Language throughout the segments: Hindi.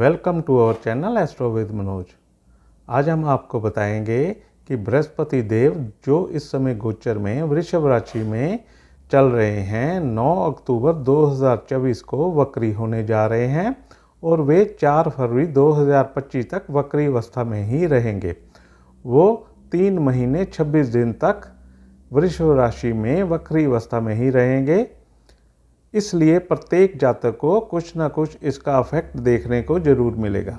Welcome to our channel astro with Manoj. आज हम आपको बताएंगे कि बृहस्पति देव जो इस समय गोचर में वृषभ राशि में चल रहे हैं 9 अक्टूबर 2024 को वक्री होने जा रहे हैं और वे 4 फरवरी 2025 तक वक्री अवस्था में ही रहेंगे। वो 3 महीने 26 दिन तक वृषभ राशि में वक्री अवस्था में ही रहेंगे। इसलिए प्रत्येक जातक को कुछ ना कुछ इसका इफेक्ट देखने को जरूर मिलेगा।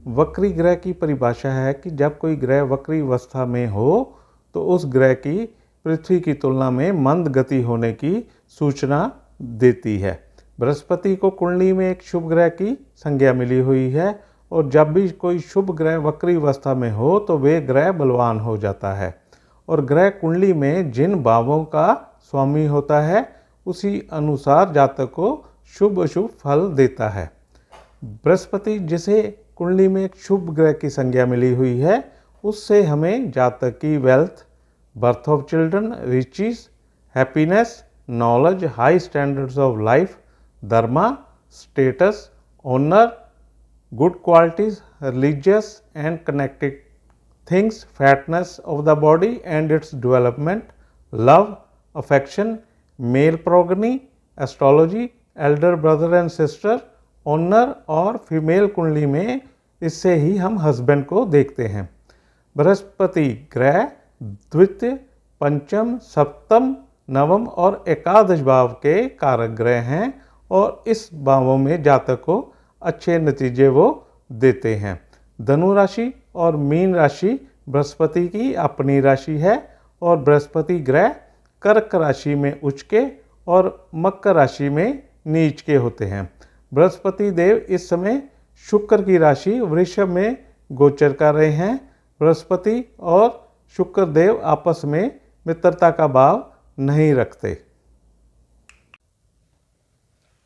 वक्री ग्रह की परिभाषा है कि जब कोई ग्रह वक्री अवस्था में हो तो उस ग्रह की पृथ्वी की तुलना में मंद गति होने की सूचना देती है। बृहस्पति को कुंडली में एक शुभ ग्रह की संज्ञा मिली हुई है और जब भी कोई शुभ ग्रह वक्री अवस्था में हो तो वे ग्रह बलवान हो जाता है और ग्रह कुंडली में जिन भावों का स्वामी होता है उसी अनुसार जातक को शुभ अशुभ फल देता है। बृहस्पति जिसे कुंडली में एक शुभ ग्रह की संज्ञा मिली हुई है उससे हमें जातक की wealth, birth of children, riches, happiness, knowledge, high standards of life, dharma, status, honour, good qualities, religious and connected things, fatness of the body and its development, love, affection, male progeny, astrology, elder brother and sister, honour और फीमेल कुंडली में इससे ही हम हस्बैंड को देखते हैं। बृहस्पति ग्रह द्वितीय, पंचम, सप्तम, नवम और एकादश भाव के कारक ग्रह हैं और इस भावों में जातक को अच्छे नतीजे वो देते हैं। धनु राशि और मीन राशि बृहस्पति की अपनी राशि है और बृहस्पति ग्रह कर्क राशि में उच्च के और मकर राशि में नीच के होते हैं। बृहस्पति देव इस समय शुक्र की राशि वृषभ में गोचर कर रहे हैं। बृहस्पति और शुक्र देव आपस में मित्रता का भाव नहीं रखते।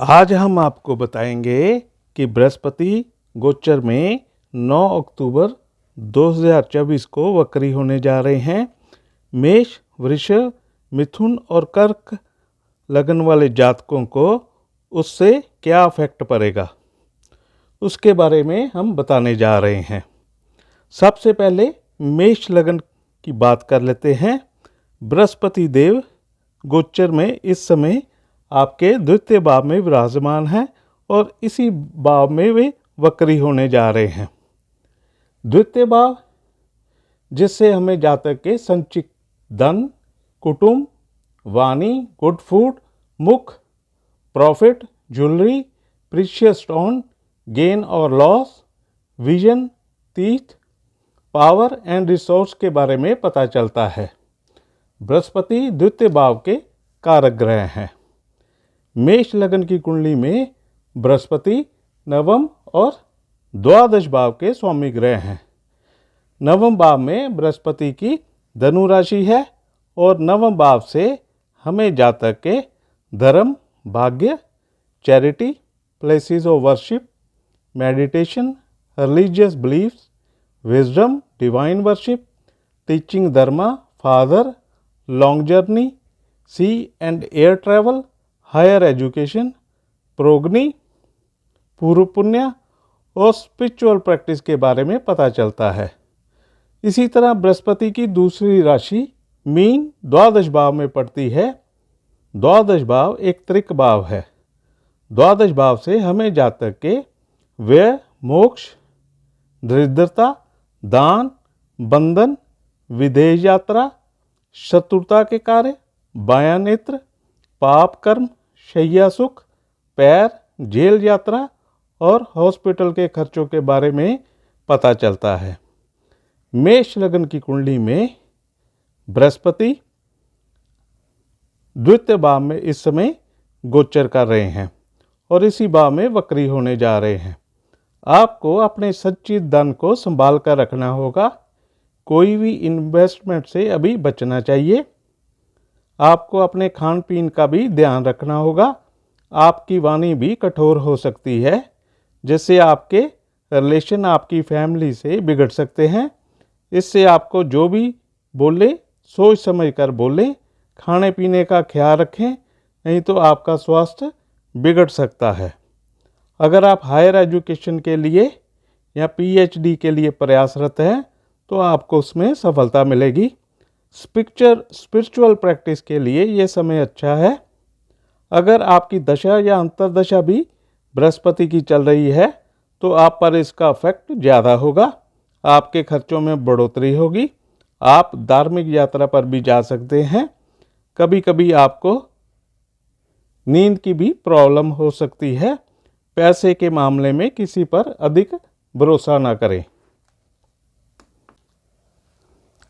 आज हम आपको बताएंगे कि बृहस्पति गोचर में 9 अक्टूबर 2024 को वक्री होने जा रहे हैं। मेष, वृषभ, मिथुन और कर्क लगन वाले जातकों को उससे क्या इफेक्ट पड़ेगा उसके बारे में हम बताने जा रहे हैं। सबसे पहले मेष लगन की बात कर लेते हैं। बृहस्पति देव गोचर में इस समय आपके द्वितीय भाव में विराजमान हैं और इसी भाव में वे वक्री होने जा रहे हैं। द्वितीय भाव जिससे हमें जातक के संचित धन, कुटुंब, वाणी, गुड फूड, मुख, profit, jewellery, precious stone, gain और लॉस, विजन, तीर्थ, पावर एंड रिसोर्स के बारे में पता चलता है। बृहस्पति द्वितीय भाव के कारक ग्रह हैं। मेष लगन की कुंडली में बृहस्पति नवम और द्वादश भाव के स्वामी ग्रह हैं। नवम भाव में बृहस्पति की धनु राशि है और नवम भाव से हमें जातक के धर्म, भाग्य, charity, places of worship, meditation, religious beliefs, wisdom, divine worship, teaching dharma, father, long journey, sea and air travel, higher education, progeny, पूर्व पुण्य और स्पिरिचुअल प्रैक्टिस के बारे में पता चलता है। इसी तरह बृहस्पति की दूसरी राशि मीन द्वादश भाव में पड़ती है। द्वादश भाव एक त्रिक भाव है। द्वादश भाव से हमें जातक के व्यय, मोक्ष, दरिद्रता, दान, बंधन, विदेश यात्रा, शत्रुता के कार्य, बायां नेत्र, पाप कर्म, शैया सुख, पैर, जेल यात्रा और हॉस्पिटल के खर्चों के बारे में पता चलता है। मेष लगन की कुंडली में बृहस्पति द्वितीय भाव में इस समय गोचर कर रहे हैं और इसी भाव में वक्री होने जा रहे हैं। आपको अपने संचित धन को संभाल कर रखना होगा। कोई भी इन्वेस्टमेंट से अभी बचना चाहिए। आपको अपने खान पीन का भी ध्यान रखना होगा। आपकी वाणी भी कठोर हो सकती है जिससे आपके रिलेशन आपकी फैमिली से बिगड़ सकते हैं। इससे आपको जो भी बोले सोच समझ कर बोलें। खाने पीने का ख्याल रखें, नहीं तो आपका स्वास्थ्य बिगड़ सकता है। अगर आप हायर एजुकेशन के लिए या पीएचडी के लिए प्रयासरत हैं तो आपको उसमें सफलता मिलेगी। स्पिरिचुअल प्रैक्टिस के लिए ये समय अच्छा है। अगर आपकी दशा या अंतर्दशा भी बृहस्पति की चल रही है तो आप पर इसका इफेक्ट ज़्यादा होगा। आपके खर्चों में बढ़ोतरी होगी। आप धार्मिक यात्रा पर भी जा सकते हैं। कभी कभी आपको नींद की भी प्रॉब्लम हो सकती है। पैसे के मामले में किसी पर अधिक भरोसा ना करें।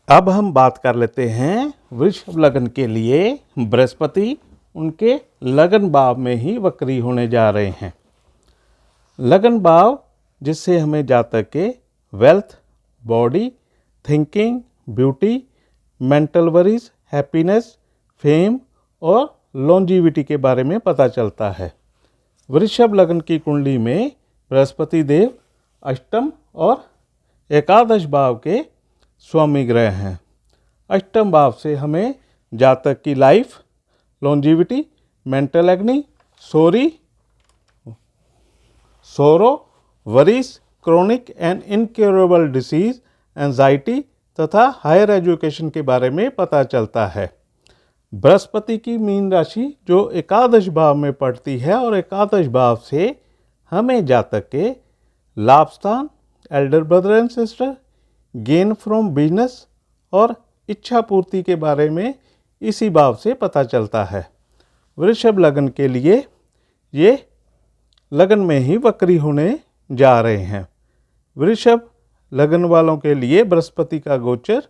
अब हम बात कर लेते हैं वृषभ लग्न के लिए बृहस्पति उनके लगन भाव में ही वक्री होने जा रहे हैं। लगन भाव जिससे हमें जातक के wealth, body, thinking, beauty, mental worries, happiness, fame और लॉन्जिविटी के बारे में पता चलता है। वृषभ लग्न की कुंडली में बृहस्पति देव अष्टम और एकादश भाव के स्वामी ग्रह हैं। अष्टम भाव से हमें जातक की लाइफ, लॉन्जिविटी, मेंटल एग्नी, सोरो, worries, chronic and incurable disease, anxiety तथा हायर एजुकेशन के बारे में पता चलता है। बृहस्पति की मीन राशि जो एकादश भाव में पड़ती है और एकादश भाव से हमें जातक के लाभ स्थान, elder brother and sister, gain from business और इच्छा पूर्ति के बारे में इसी भाव से पता चलता है। वृषभ लग्न के लिए ये लगन में ही वक्री होने जा रहे हैं। वृषभ लगन वालों के लिए बृहस्पति का गोचर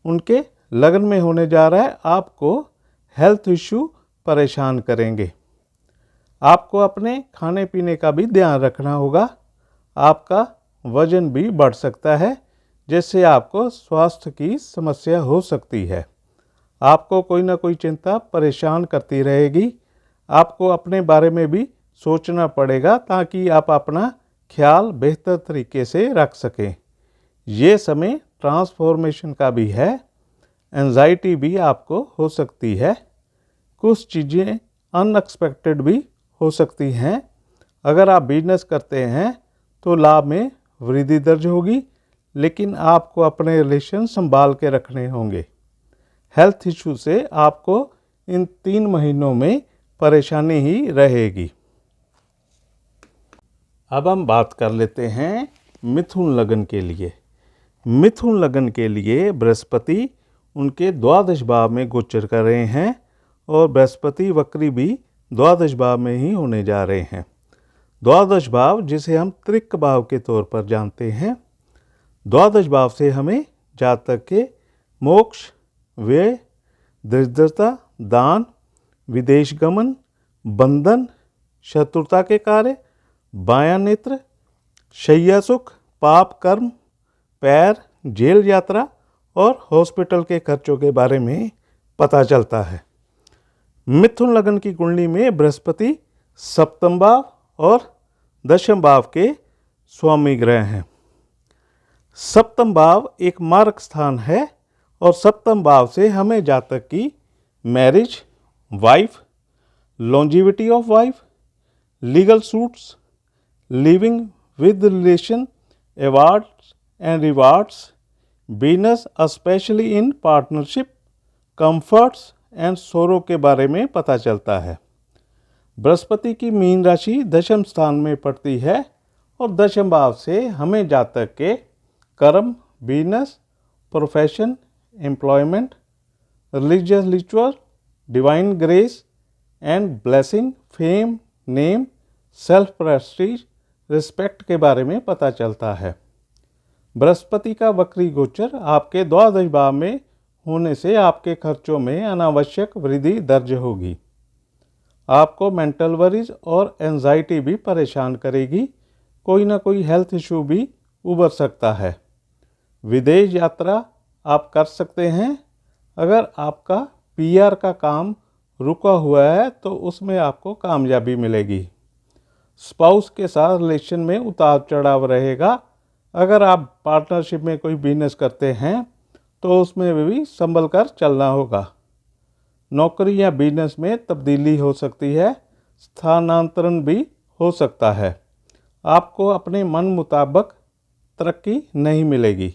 उनके लगन में होने जा रहा है। आपको हेल्थ इश्यू परेशान करेंगे। आपको अपने खाने पीने का भी ध्यान रखना होगा। आपका वजन भी बढ़ सकता है जिससे आपको स्वास्थ्य की समस्या हो सकती है। आपको कोई ना कोई चिंता परेशान करती रहेगी। आपको अपने बारे में भी सोचना पड़ेगा ताकि आप अपना ख्याल बेहतर तरीके से रख सकें। ये समय ट्रांसफॉर्मेशन का भी है। एंजाइटी भी आपको हो सकती है। कुछ चीज़ें अनएक्सपेक्टेड भी हो सकती हैं। अगर आप बिजनेस करते हैं तो लाभ में वृद्धि दर्ज होगी, लेकिन आपको अपने रिलेशन संभाल के रखने होंगे। हेल्थ इशू से आपको इन 3 महीनों में परेशानी ही रहेगी। अब हम बात कर लेते हैं मिथुन लगन के लिए। मिथुन लगन के लिए बृहस्पति उनके द्वादश भाव में गोचर कर रहे हैं और बृहस्पति वक्री भी द्वादश भाव में ही होने जा रहे हैं। द्वादश भाव जिसे हम त्रिक भाव के तौर पर जानते हैं। द्वादश भाव से हमें जातक के मोक्ष, व्यय, दरिद्रता, दान, विदेश गमन, बंधन, शत्रुता के कार्य, बायां नेत्र, शैया सुख, पाप कर्म, पैर, जेल यात्रा और हॉस्पिटल के खर्चों के बारे में पता चलता है। मिथुन लगन की कुंडली में बृहस्पति सप्तम भाव और दशम भाव के स्वामी ग्रह हैं। सप्तम भाव एक मार्ग स्थान है और सप्तम भाव से हमें जातक की marriage, wife, longevity of wife, legal suits, living with relation, awards and rewards, business specially in partnership, comforts and सोरो के बारे में पता चलता है। बृहस्पति की मीन राशि दशम स्थान में पड़ती है और दशम भाव से हमें जातक के कर्म, business, profession, employment, religious ritual, divine grace and blessing, fame, name, self Prestige, respect के बारे में पता चलता है। बृहस्पति का वक्री गोचर आपके द्वादश भाव में होने से आपके खर्चों में अनावश्यक वृद्धि दर्ज होगी। आपको मेंटल वरीज और एंजाइटी भी परेशान करेगी। कोई ना कोई हेल्थ इशू भी उभर सकता है। विदेश यात्रा आप कर सकते हैं। अगर आपका पीआर का काम रुका हुआ है तो उसमें आपको कामयाबी मिलेगी। स्पाउस के साथ रिलेशन में उतार चढ़ाव रहेगा। अगर आप पार्टनरशिप में कोई बिजनेस करते हैं तो उसमें भी संभल कर चलना होगा। नौकरी या बिजनेस में तब्दीली हो सकती है। स्थानांतरण भी हो सकता है। आपको अपने मन मुताबिक तरक्की नहीं मिलेगी।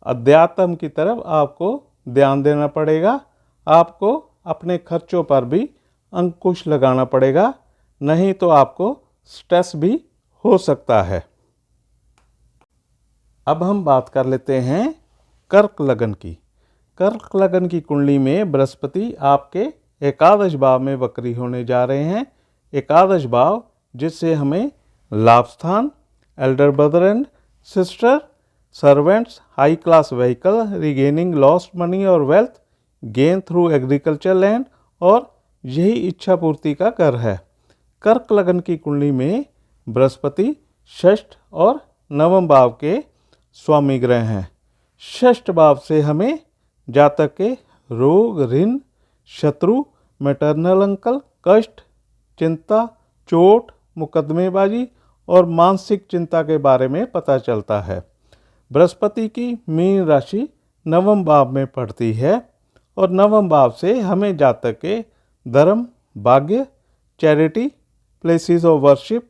अध्यात्म की तरफ आपको ध्यान देना पड़ेगा। आपको अपने खर्चों पर भी अंकुश लगाना पड़ेगा, नहीं तो आपको स्ट्रेस भी हो सकता है। अब हम बात कर लेते हैं कर्क लगन की। कर्क लगन की कुंडली में बृहस्पति आपके एकादश भाव में वक्री होने जा रहे हैं। एकादश भाव जिससे हमें लाभ स्थान, elder brother and sister, servants, high class vehicle, regaining lost money और wealth, gain through agriculture land और यही इच्छा पूर्ति का घर है। कर्क लगन की कुंडली में बृहस्पति षष्ठ और नवम भाव के स्वामी ग्रह हैं। षष्ठ भाव से हमें जातक के रोग, ऋण, शत्रु, मैटरनल अंकल, कष्ट, चिंता, चोट, मुकदमेबाजी और मानसिक चिंता के बारे में पता चलता है। बृहस्पति की मीन राशि नवम भाव में पड़ती है और नवम भाव से हमें जातक के धर्म, भाग्य, charity, places of worship,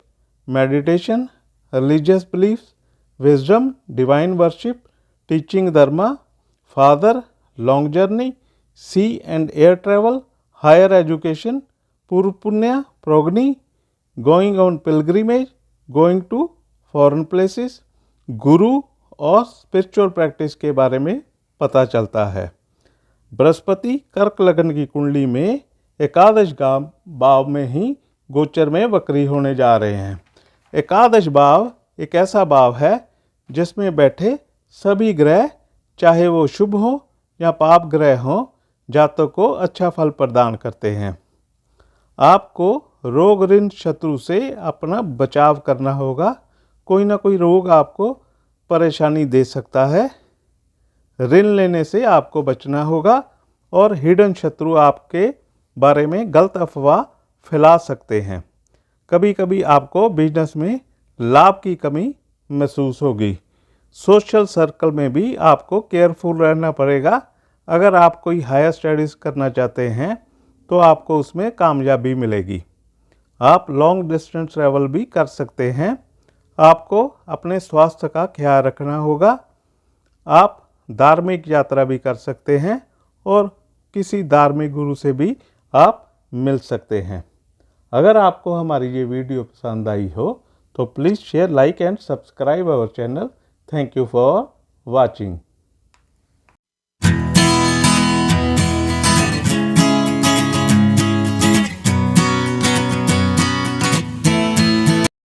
meditation, religious beliefs, wisdom, divine worship, teaching dharma, father, long journey, sea and air travel, higher education, पूर्व पुण्य, progeny, going on pilgrimage, going to foreign places, guru और स्पिरिचुअल प्रैक्टिस के बारे में पता चलता है। बृहस्पति कर्क लगन की कुंडली में एकादश भाव में ही गोचर में वक्री होने जा रहे हैं। एकादश भाव एक ऐसा भाव है जिसमें बैठे सभी ग्रह, चाहे वो शुभ हो या पाप ग्रह हो, जातक को अच्छा फल प्रदान करते हैं। आपको रोग, ऋण, शत्रु से अपना बचाव करना होगा। कोई ना कोई रोग आपको परेशानी दे सकता है। ऋण लेने से आपको बचना होगा और हिडन शत्रु आपके बारे में गलत अफवाह फैला सकते हैं। कभी कभी आपको बिजनेस में लाभ की कमी महसूस होगी। सोशल सर्कल में भी आपको केयरफुल रहना पड़ेगा। अगर आप कोई हायर स्टडीज़ करना चाहते हैं तो आपको उसमें कामयाबी मिलेगी। आप लॉन्ग डिस्टेंस ट्रैवल भी कर सकते हैं। आपको अपने स्वास्थ्य का ख्याल रखना होगा। आप धार्मिक यात्रा भी कर सकते हैं और किसी धार्मिक गुरु से भी आप मिल सकते हैं। अगर आपको हमारी ये वीडियो पसंद आई हो तो please share, like and subscribe our channel. Thank you for watching.